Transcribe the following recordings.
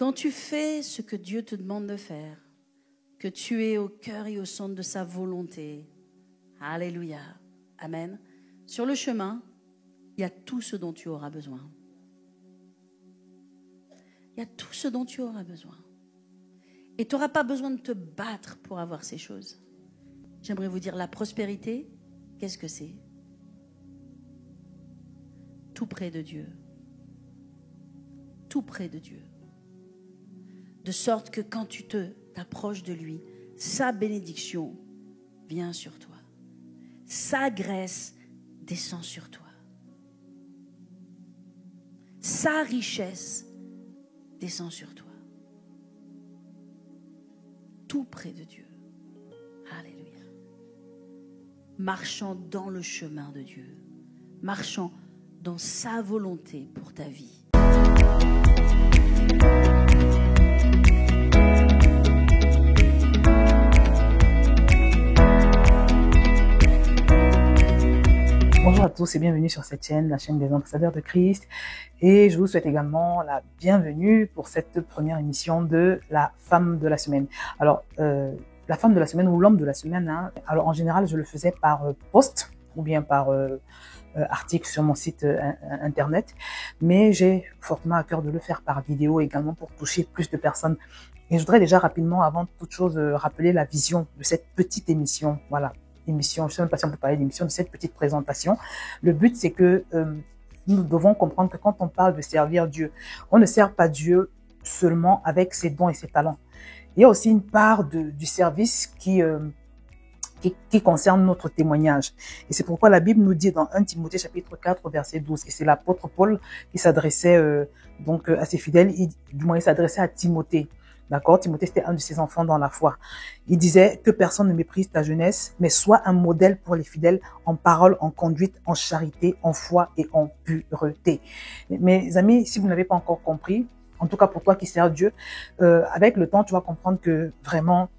Quand tu fais ce que Dieu te demande de faire, que tu es au cœur et au centre de sa volonté, alléluia, amen, sur le chemin, il y a tout ce dont tu auras besoin. Il y a tout ce dont tu auras besoin. Et tu n'auras pas besoin de te battre pour avoir ces choses. J'aimerais vous dire, la prospérité, qu'est-ce que c'est? Tout près de Dieu. Tout près de Dieu. De sorte que quand tu t'approches de lui, sa bénédiction vient sur toi. Sa grâce descend sur toi. Sa richesse descend sur toi. Tout près de Dieu. Alléluia. Marchant dans le chemin de Dieu. Marchant dans sa volonté pour ta vie. Bonjour à tous et bienvenue sur cette chaîne, la chaîne des ambassadeurs de Christ. Et je vous souhaite également la bienvenue pour cette première émission de la femme de la semaine. Alors, la femme de la semaine ou l'homme de la semaine, hein, alors en général, je le faisais par post ou bien par article sur mon site internet. Mais j'ai fortement à cœur de le faire par vidéo également pour toucher plus de personnes. Et je voudrais déjà rapidement, avant toute chose, rappeler la vision de cette petite émission. Voilà. Émission, je ne sais même pas si on peut parler d'émission, de cette petite présentation. Le but, c'est que nous devons comprendre que quand on parle de servir Dieu, on ne sert pas Dieu seulement avec ses dons et ses talents. Il y a aussi une part du service qui concerne notre témoignage. Et c'est pourquoi la Bible nous dit dans 1 Timothée chapitre 4 verset 12, et c'est l'apôtre Paul qui s'adressait donc à ses fidèles, du moins il s'adressait à Timothée. D'accord? Timothée, c'était un de ses enfants dans la foi. Il disait que personne ne méprise ta jeunesse, mais sois un modèle pour les fidèles en parole, en conduite, en charité, en foi et en pureté. Mes amis, si vous n'avez pas encore compris, en tout cas pour toi qui sers Dieu, avec le temps, tu vas comprendre que vraiment,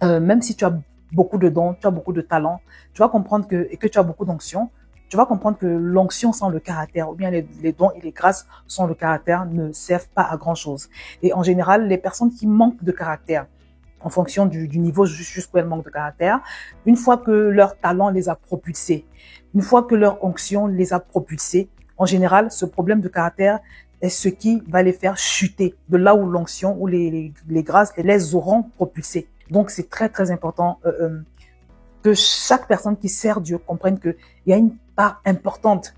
même si tu as beaucoup de dons, tu as beaucoup de talents, tu vas comprendre que tu as beaucoup d'onction, tu vas comprendre que l'onction sans le caractère, ou bien les dons et les grâces sans le caractère ne servent pas à grand chose. Et en général, les personnes qui manquent de caractère, en fonction du niveau jusqu'où elles manquent de caractère, une fois que leur talent les a propulsés, une fois que leur onction les a propulsés, en général, ce problème de caractère est ce qui va les faire chuter de là où l'onction ou les grâces les auront propulsés. Donc, c'est très, très important que chaque personne qui sert Dieu comprenne qu'il y a une part importante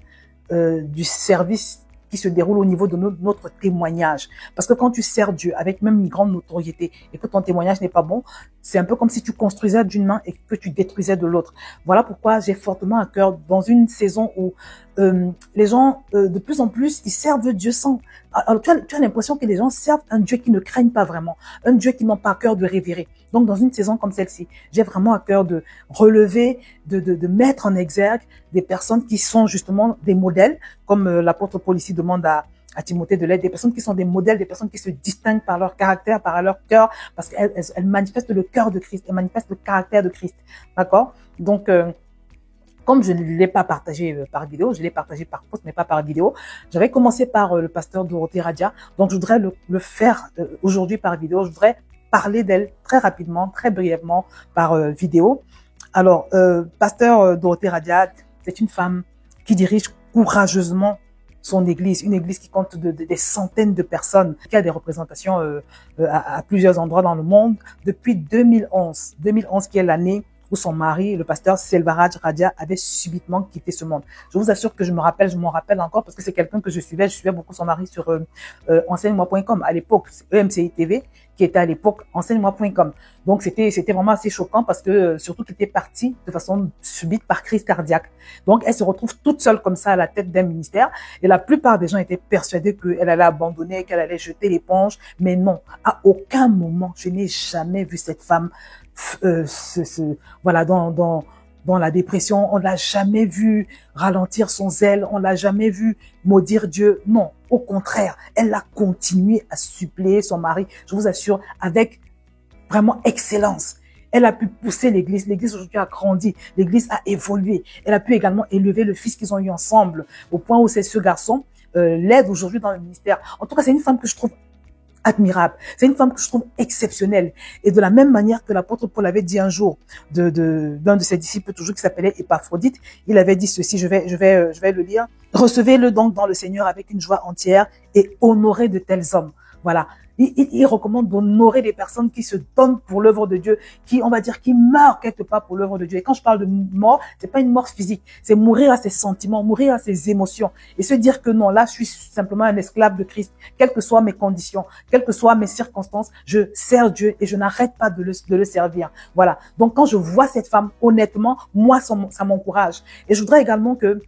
du service qui se déroule au niveau de notre témoignage. Parce que quand tu sers Dieu avec même une grande notoriété et que ton témoignage n'est pas bon, c'est un peu comme si tu construisais d'une main et que tu détruisais de l'autre. Voilà pourquoi j'ai fortement à cœur, dans une saison où les gens, de plus en plus, ils servent Dieu sans... Alors, tu as l'impression que les gens servent un Dieu qui ne craignent pas vraiment, un Dieu qui n'ont pas à cœur de révérer. Donc, dans une saison comme celle-ci, j'ai vraiment à cœur de relever, de mettre en exergue des personnes qui sont justement des modèles, comme l'apôtre Paul ici demande à Timothée de l'aide, des personnes qui sont des modèles, des personnes qui se distinguent par leur caractère, par leur cœur, parce qu'elles manifestent le cœur de Christ, elles manifestent le caractère de Christ. D'accord? Donc, comme je ne l'ai pas partagé par vidéo, je l'ai partagé par post, mais pas par vidéo. J'avais commencé par le pasteur Dorothée Radia, donc je voudrais le faire aujourd'hui par vidéo. Je voudrais parler d'elle très rapidement, très brièvement par vidéo. Alors, pasteur Dorothée Radia, c'est une femme qui dirige courageusement son église, une église qui compte des centaines de personnes, qui a des représentations à plusieurs endroits dans le monde depuis 2011. 2011 qui est l'année où son mari, le pasteur Selvaraj Radia, avait subitement quitté ce monde. Je vous assure que je m'en rappelle encore parce que c'est quelqu'un que je suivais beaucoup son mari sur enseigne-moi.com à l'époque, EMCI TV, qui était à l'époque enseigne-moi.com. Donc c'était vraiment assez choquant parce que surtout qu'il était parti de façon subite par crise cardiaque. Donc elle se retrouve toute seule comme ça à la tête d'un ministère et la plupart des gens étaient persuadés qu'elle allait abandonner, qu'elle allait jeter l'éponge, mais non, à aucun moment je n'ai jamais vu cette femme voilà, dans la dépression, on l'a jamais vu ralentir son zèle, on l'a jamais vu maudire Dieu. Non, au contraire, elle a continué à suppléer son mari, je vous assure, avec vraiment excellence. Elle a pu pousser l'église. L'église aujourd'hui a grandi. L'église a évolué. Elle a pu également élever le fils qu'ils ont eu ensemble, au point où ce garçon l'aide aujourd'hui dans le ministère. En tout cas, c'est une femme que je trouve admirable. C'est une femme que je trouve exceptionnelle. Et de la même manière que l'apôtre Paul avait dit un jour d'un de ses disciples toujours qui s'appelait Épaphrodite, il avait dit ceci, je vais le lire. Recevez-le donc dans le Seigneur avec une joie entière et honorez de tels hommes. Voilà. Il recommande d'honorer les personnes qui se donnent pour l'œuvre de Dieu, qui, on va dire, qui meurent quelque part pour l'œuvre de Dieu. Et quand je parle de mort, c'est pas une mort physique, c'est mourir à ses sentiments, mourir à ses émotions et se dire que non, là, je suis simplement un esclave de Christ, quelles que soient mes conditions, quelles que soient mes circonstances, je sers Dieu et je n'arrête pas de le servir. Voilà. Donc, quand je vois cette femme, honnêtement, moi, ça m'encourage. Et je voudrais également que,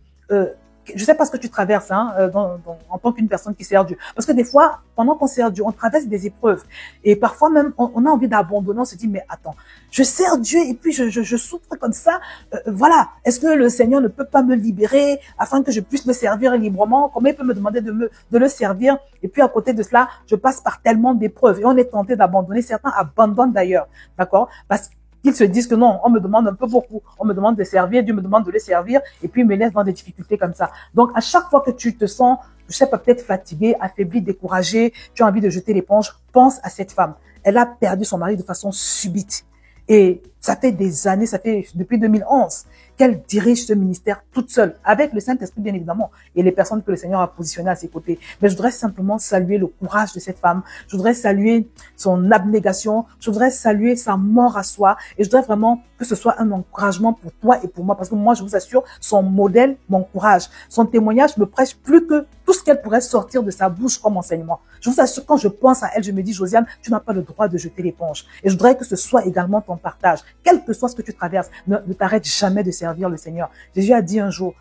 je sais pas ce que tu traverses en tant qu'une personne qui sert Dieu. Parce que des fois, pendant qu'on sert Dieu, on traverse des épreuves. Et parfois même, on a envie d'abandonner. On se dit, mais attends, je sers Dieu et puis je souffre comme ça. Voilà. Est-ce que le Seigneur ne peut pas me libérer afin que je puisse le servir librement? Comment il peut me demander de le servir? Et puis à côté de cela, je passe par tellement d'épreuves. Et on est tenté d'abandonner. Certains abandonnent d'ailleurs. D'accord? Parce qu'ils se disent que non, on me demande un peu beaucoup, on me demande de servir, Dieu me demande de le servir, et puis il me laisse dans des difficultés comme ça. Donc, à chaque fois que tu te sens, je sais pas, peut-être fatigué, affaibli, découragé, tu as envie de jeter l'éponge, pense à cette femme. Elle a perdu son mari de façon subite. Et ça fait des années, ça fait depuis 2011 qu'elle dirige ce ministère toute seule, avec le Saint-Esprit bien évidemment, et les personnes que le Seigneur a positionnées à ses côtés. Mais je voudrais simplement saluer le courage de cette femme, je voudrais saluer son abnégation, je voudrais saluer sa mort à soi, et je voudrais vraiment que ce soit un encouragement pour toi et pour moi, parce que moi, je vous assure, son modèle m'encourage. Son témoignage me prêche plus que tout ce qu'elle pourrait sortir de sa bouche comme enseignement. Je vous assure, quand je pense à elle, je me dis, Josiane, tu n'as pas le droit de jeter l'éponge. Et je voudrais que ce soit également ton partage. Quel que soit ce que tu traverses, ne t'arrête jamais de servir le Seigneur. Jésus a dit un jour,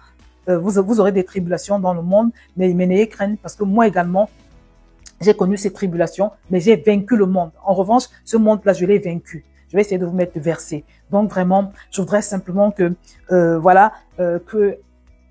vous aurez des tribulations dans le monde, mais n'ayez crainte, parce que moi également, j'ai connu ces tribulations, mais j'ai vaincu le monde. En revanche, ce monde-là, je l'ai vaincu. Je vais essayer de vous mettre le verset. Donc vraiment, je voudrais simplement que, que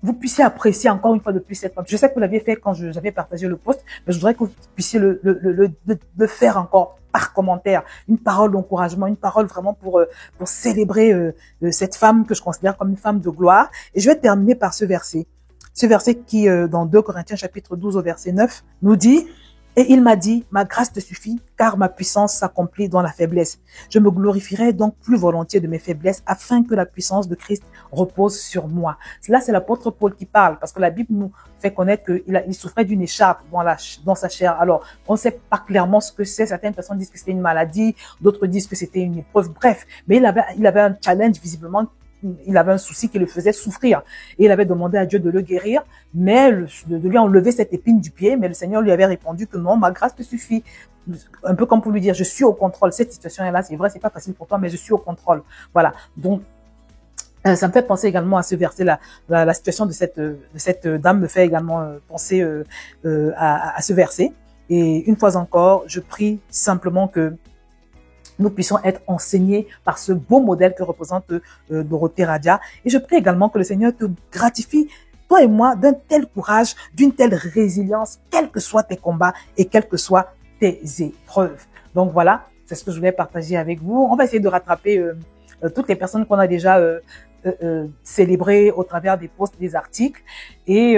vous puissiez apprécier encore une fois de plus cette femme. Je sais que vous l'aviez fait quand j'avais partagé le post, mais je voudrais que vous puissiez le faire encore par commentaire. Une parole d'encouragement, une parole vraiment pour célébrer cette femme que je considère comme une femme de gloire. Et je vais terminer par ce verset. Ce verset qui, dans 2 Corinthiens chapitre 12 au verset 9, nous dit: et il m'a dit, ma grâce te suffit, car ma puissance s'accomplit dans la faiblesse. Je me glorifierai donc plus volontiers de mes faiblesses, afin que la puissance de Christ repose sur moi. Là, c'est l'apôtre Paul qui parle, parce que la Bible nous fait connaître qu'il souffrait d'une écharpe dans sa chair. Alors, on ne sait pas clairement ce que c'est. Certaines personnes disent que c'était une maladie, d'autres disent que c'était une épreuve. Bref, mais il avait un challenge visiblement. Il avait un souci qui le faisait souffrir. Et il avait demandé à Dieu de le guérir, mais de lui enlever cette épine du pied. Mais le Seigneur lui avait répondu que non, ma grâce te suffit. Un peu comme pour lui dire, je suis au contrôle. Cette situation-là, c'est vrai, c'est pas facile pour toi, mais je suis au contrôle. Voilà. Donc, ça me fait penser également à ce verset. La situation de cette dame me fait également penser à ce verset. Et une fois encore, je prie simplement que nous puissions être enseignés par ce beau modèle que représente Dorothée Radia. Et je prie également que le Seigneur te gratifie, toi et moi, d'un tel courage, d'une telle résilience, quels que soient tes combats et quelles que soient tes épreuves. Donc voilà, c'est ce que je voulais partager avec vous. On va essayer de rattraper toutes les personnes qu'on a déjà célébrées au travers des posts, des articles. Et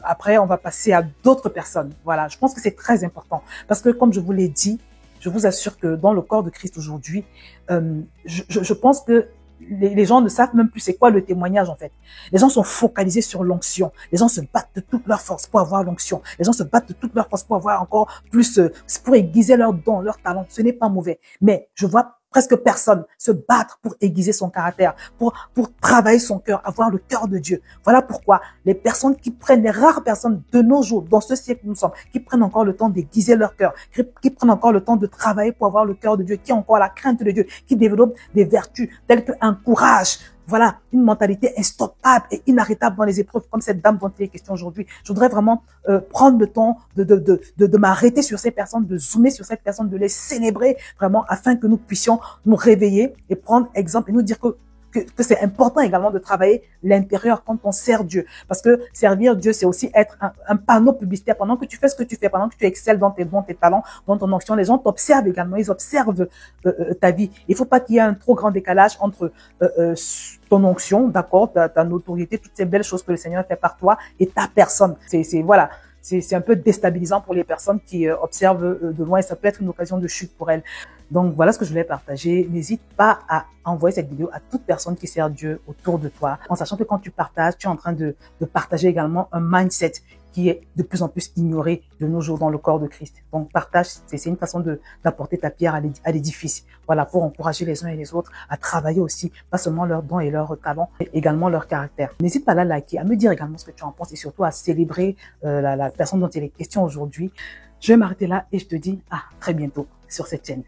après, on va passer à d'autres personnes. Voilà, je pense que c'est très important. Parce que comme je vous l'ai dit, je vous assure que dans le corps de Christ aujourd'hui, je pense que les gens ne savent même plus c'est quoi le témoignage en fait. Les gens sont focalisés sur l'onction. Les gens se battent de toute leur force pour avoir l'onction. Les gens se battent de toute leur force pour avoir encore plus, pour aiguiser leurs dons, leurs talents. Ce n'est pas mauvais. Mais je vois presque personne se battre pour aiguiser son caractère, pour travailler son cœur, avoir le cœur de Dieu. Voilà pourquoi les personnes qui prennent, les rares personnes de nos jours, dans ce siècle où nous sommes, qui prennent encore le temps d'aiguiser leur cœur, qui prennent encore le temps de travailler pour avoir le cœur de Dieu, qui ont encore la crainte de Dieu, qui développent des vertus telles qu'un courage, voilà, une mentalité instoppable et inarrêtable dans les épreuves, comme cette dame dont il est question aujourd'hui. Je voudrais vraiment prendre le temps de m'arrêter sur ces personnes, de zoomer sur cette personne, de les célébrer vraiment, afin que nous puissions nous réveiller et prendre exemple et nous dire que c'est important également de travailler l'intérieur quand on sert Dieu. Parce que servir Dieu, c'est aussi être un panneau publicitaire. Pendant que tu fais ce que tu fais, pendant que tu excelles dans tes dons, tes talents, dans ton onction, les gens t'observent également, ils observent ta vie. Il faut pas qu'il y ait un trop grand décalage entre ton onction, d'accord, ta notoriété, toutes ces belles choses que le Seigneur fait par toi et ta personne. Voilà. c'est un peu déstabilisant pour les personnes qui observent de loin et ça peut être une occasion de chute pour elles. Donc voilà ce que je voulais partager. N'hésite pas à envoyer cette vidéo à toute personne qui sert Dieu autour de toi, en sachant que quand tu partages, tu es en train de partager également un mindset qui est de plus en plus ignoré de nos jours dans le corps de Christ. Donc partage, c'est une façon d'apporter ta pierre à l'édifice. Voilà, pour encourager les uns et les autres à travailler aussi, pas seulement leurs dons et leurs talents, mais également leur caractère. N'hésite pas à la liker, à me dire également ce que tu en penses et surtout à célébrer la personne dont il est question aujourd'hui. Je vais m'arrêter là et je te dis à très bientôt sur cette chaîne.